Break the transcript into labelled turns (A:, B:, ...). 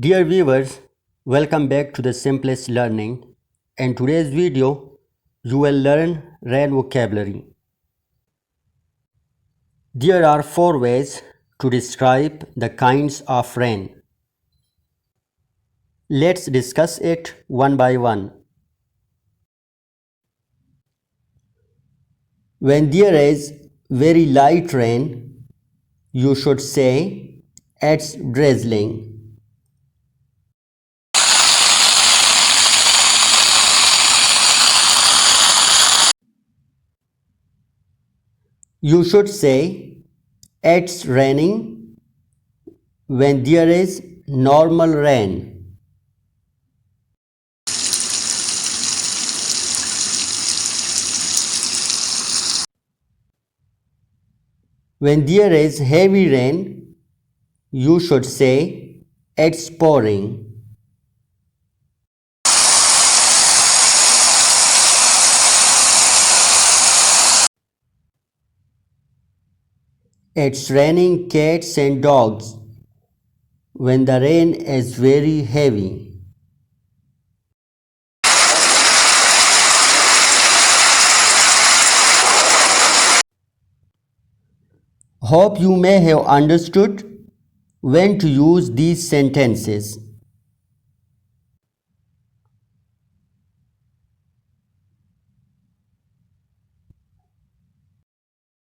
A: Dear viewers, welcome back to the Simplest Learning. In today's video, you will learn rain vocabulary. There are four ways to describe the kinds of rain. Let's discuss it one by one. When there is very light rain, you should say it's drizzling. You should say it's raining when there is normal rain. When there is heavy rain, you should say it's pouring. It's raining cats and dogs when the rain is very heavy. Hope you may have understood when to use these sentences.